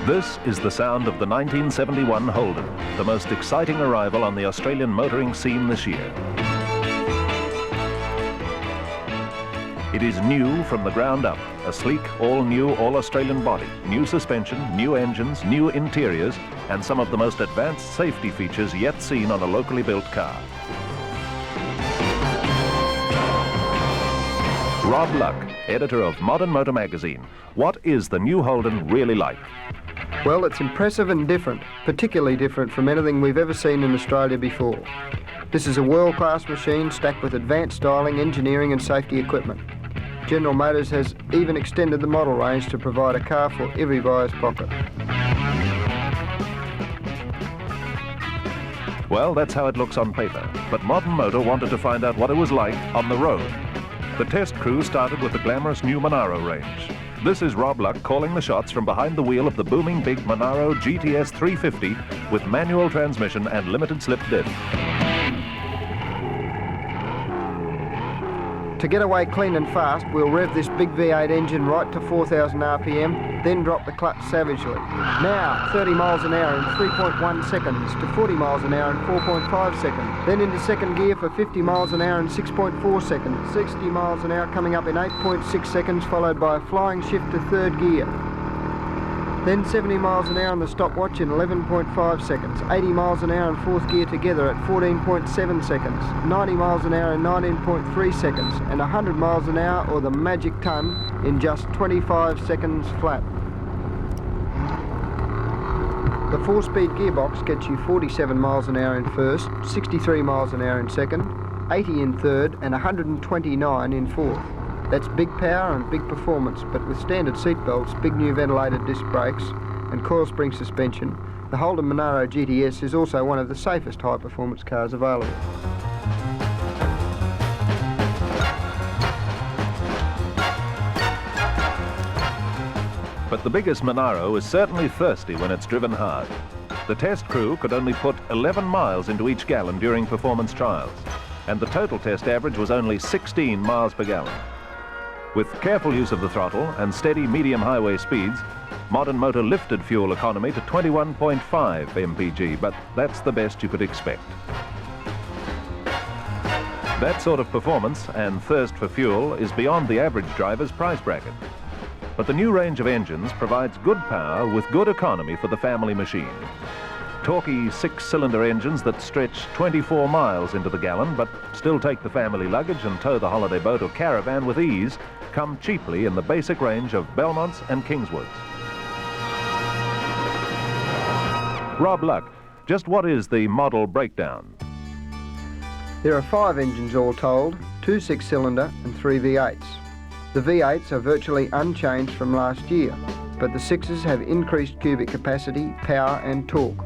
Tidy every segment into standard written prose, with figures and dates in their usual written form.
This is the sound of the 1971 Holden, the most exciting arrival on the Australian motoring scene this year. It is new from the ground up, a sleek, all-new, all-Australian body, new suspension, new engines, new interiors, and some of the most advanced safety features yet seen on a locally built car. Rob Luck, editor of Modern Motor magazine. What is the new Holden really like? Well, it's impressive and different, particularly different from anything we've ever seen in Australia before. This is a world-class machine stacked with advanced styling, engineering and safety equipment. General Motors has even extended the model range to provide a car for every buyer's pocket. Well, that's how it looks on paper, but Modern Motor wanted to find out what it was like on the road. The test crew started with the glamorous new Monaro range. This is Rob Luck calling the shots from behind the wheel of the booming big Monaro GTS 350 with manual transmission and limited slip diff. To get away clean and fast, we'll rev this big V8 engine right to 4,000 RPM, then drop the clutch savagely. Now, 30 miles an hour in 3.1 seconds to 40 miles an hour in 4.5 seconds. Then into second gear for 50 miles an hour in 6.4 seconds. 60 miles an hour coming up in 8.6 seconds, followed by a flying shift to third gear. Then 70 miles an hour on the stopwatch in 11.5 seconds, 80 miles an hour in fourth gear together at 14.7 seconds, 90 miles an hour in 19.3 seconds, and 100 miles an hour, or the magic ton, in just 25 seconds flat. The 4-speed gearbox gets you 47 miles an hour in first, 63 miles an hour in second, 80 in third, and 129 in fourth. That's big power and big performance, but with standard seat belts, big new ventilated disc brakes and coil spring suspension, the Holden Monaro GTS is also one of the safest high-performance cars available. But the biggest Monaro is certainly thirsty when it's driven hard. The test crew could only put 11 miles into each gallon during performance trials, and the total test average was only 16 miles per gallon. With careful use of the throttle and steady medium highway speeds, Modern Motor lifted fuel economy to 21.5 mpg, but that's the best you could expect. That sort of performance and thirst for fuel is beyond the average driver's price bracket. But the new range of engines provides good power with good economy for the family machine. Torquey 6-cylinder engines that stretch 24 miles into the gallon but still take the family luggage and tow the holiday boat or caravan with ease come cheaply in the basic range of Belmonts and Kingswoods. Rob Luck, just what is the model breakdown? There are 5 engines all told, 2 6-cylinder and 3 V8s. The V8s are virtually unchanged from last year, but the 6s have increased cubic capacity, power and torque.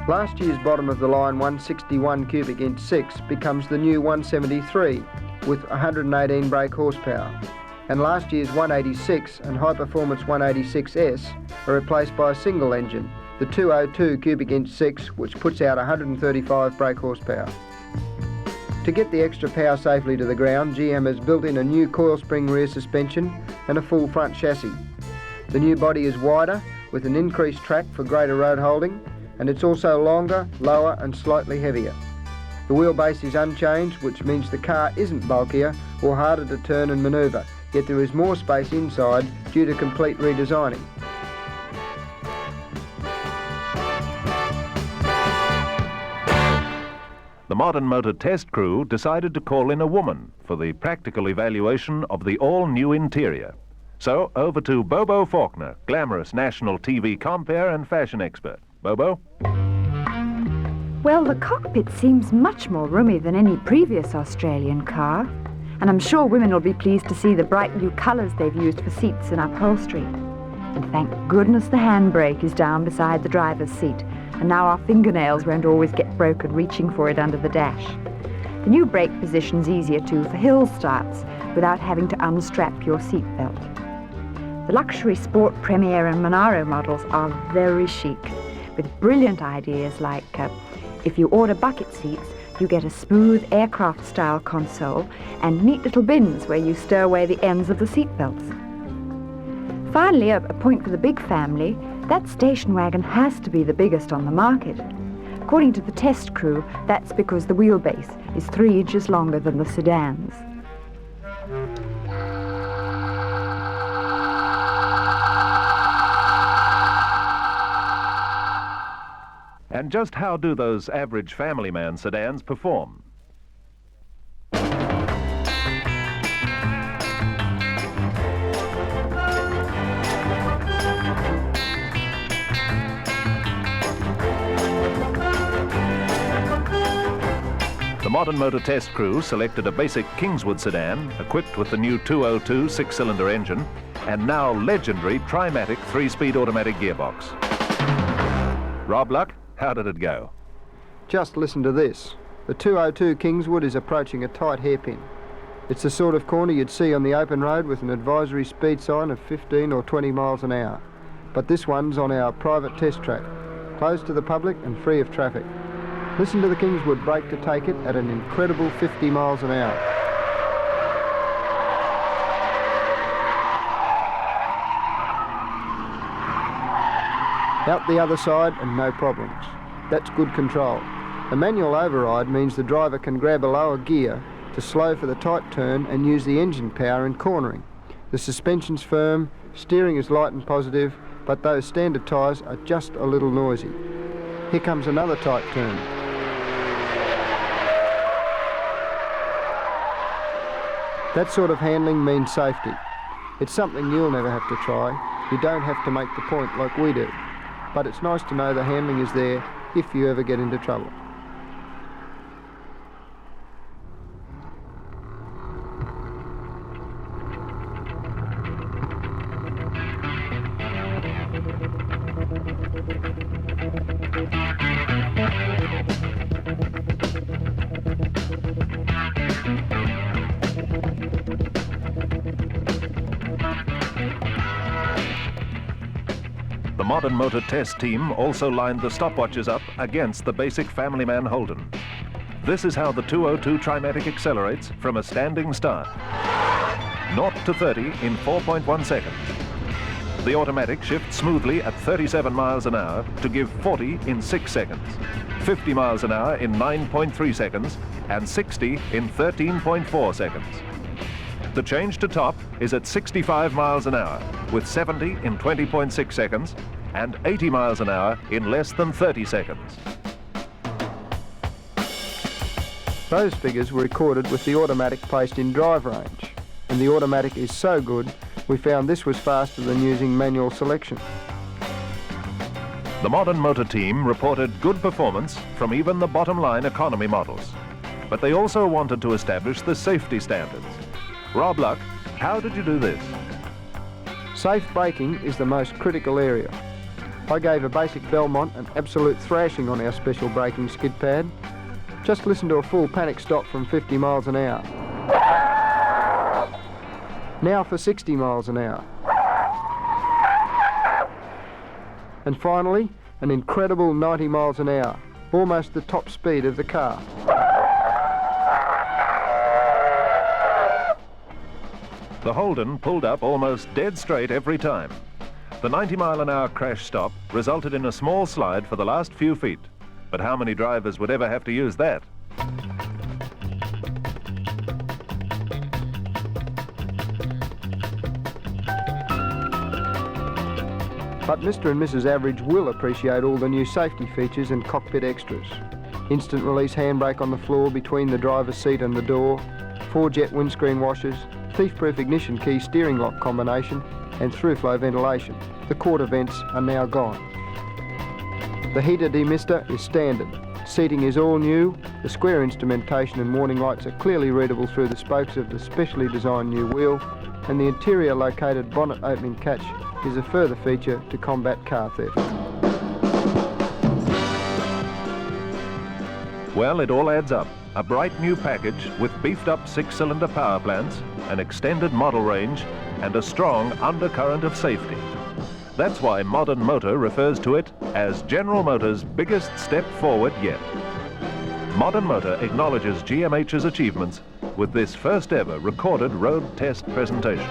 Last year's bottom-of-the-line 161 cubic inch 6 becomes the new 173 with 118 brake horsepower, and last year's 186 and high-performance 186S are replaced by a single engine, the 202 cubic inch 6, which puts out 135 brake horsepower. To get the extra power safely to the ground, GM has built in a new coil spring rear suspension and a full front chassis. The new body is wider with an increased track for greater road holding, and it's also longer, lower and slightly heavier. The wheelbase is unchanged, which means the car isn't bulkier or harder to turn and manoeuvre, yet there is more space inside due to complete redesigning. The Modern Motor test crew decided to call in a woman for the practical evaluation of the all-new interior. So over to Bobo Faulkner, glamorous national TV compere and fashion expert. Bobo? Well, the cockpit seems much more roomy than any previous Australian car, and I'm sure women will be pleased to see the bright new colours they've used for seats and upholstery. And thank goodness the handbrake is down beside the driver's seat, and now our fingernails won't always get broken reaching for it under the dash. The new brake position's easier too for hill starts without having to unstrap your seatbelt. The luxury Sport, Premier and Monaro models are very chic, with brilliant ideas like if you order bucket seats, you get a smooth aircraft-style console and neat little bins where you stow away the ends of the seat belts. Finally, a point for the big family, That station wagon has to be the biggest on the market. According to the test crew, that's because the wheelbase is 3 inches longer than the sedans. And just how do those average family man sedans perform? The Modern Motor test crew selected a basic Kingswood sedan equipped with the new 202 six-cylinder engine and now legendary Trimatic 3-speed automatic gearbox. Rob Luck, how did it go? Just listen to this. The 202 Kingswood is approaching a tight hairpin. It's the sort of corner you'd see on the open road with an advisory speed sign of 15 or 20 miles an hour. But this one's on our private test track, closed to the public and free of traffic. Listen to the Kingswood brake to take it at an incredible 50 miles an hour. Out the other side and no problems. That's good control. A manual override means the driver can grab a lower gear to slow for the tight turn and use the engine power in cornering. The suspension's firm, steering is light and positive, but those standard tyres are just a little noisy. Here comes another tight turn. That sort of handling means safety. It's something you'll never have to try. You don't have to make the point like we do. But it's nice to know the handling is there if you ever get into trouble. The Modern Motor test team also lined the stopwatches up against the basic family man Holden. This is how the 202 Trimatic accelerates from a standing start. 0 to 30 in 4.1 seconds. The automatic shifts smoothly at 37 miles an hour to give 40 in 6 seconds, 50 miles an hour in 9.3 seconds, and 60 in 13.4 seconds. The change to top is at 65 miles an hour, with 70 in 20.6 seconds and 80 miles an hour in less than 30 seconds. Those figures were recorded with the automatic placed in drive range, and the automatic is so good we found this was faster than using manual selection. The Modern Motor team reported good performance from even the bottom-line economy models, but they also wanted to establish the safety standards. Rob Luck, how did you do this? Safe braking is the most critical area. I gave a basic Belmont an absolute thrashing on our special braking skid pad. Just listen to a full panic stop from 50 miles an hour. Now for 60 miles an hour. And finally, an incredible 90 miles an hour, almost the top speed of the car. The Holden pulled up almost dead straight every time. The 90-mile-an-hour crash stop resulted in a small slide for the last few feet. But how many drivers would ever have to use that? But Mr. and Mrs. Average will appreciate all the new safety features and cockpit extras. Instant release handbrake on the floor between the driver's seat and the door, 4 jet windscreen washers, thief-proof ignition key steering lock combination, and through-flow ventilation. The quarter vents are now gone. The heater demister is standard. Seating is all new. The square instrumentation and warning lights are clearly readable through the spokes of the specially designed new wheel, and the interior located bonnet opening catch is a further feature to combat car theft. Well, it all adds up. A bright new package with beefed-up 6-cylinder power plants, an extended model range, and a strong undercurrent of safety. That's why Modern Motor refers to it as General Motors' biggest step forward yet. Modern Motor acknowledges GMH's achievements with this first ever recorded road test presentation.